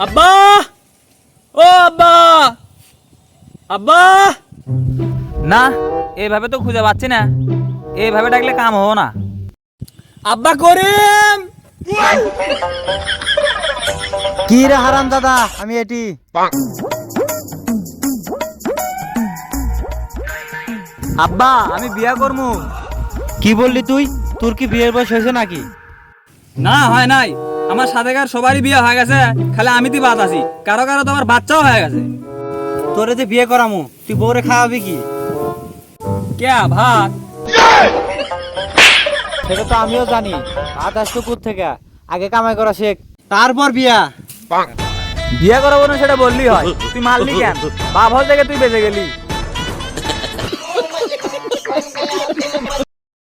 আব্বা, ও আব্বা, আব্বা। না, এইভাবে তো খুঁজে পাচ্ছি না। এইভাবে ডাকলে কাম হবো না। আব্বা করিম। কি রে হারাম দাদা, আমি এটি। আব্বা, আমি বিয়া করমু। কি বললি তুই? তোর কি বিয়ের বয়স হয়েছে নাকি? না, হয় নাই। আমার সাথেকার সবারই বিয়ে হয়ে গেছে, খালি আমি তুই বাদ আছি। কারো কারো তো আমার বাচ্চাও হয়ে গেছে। তোরে যে বিয়ে করামু, তুই বউরে খাওয়াবি কি? কে ভাত? সেটা তো আমিও জানি। ভাত আসতো কোথ থেকে? আগে কামাই করা শেখ, তারপর বিয়া। বিয়ে করাবো না সেটা বললি হয়? তুই মারলি কেন? বাপ হল থেকে তুই বেঁচে গেলি।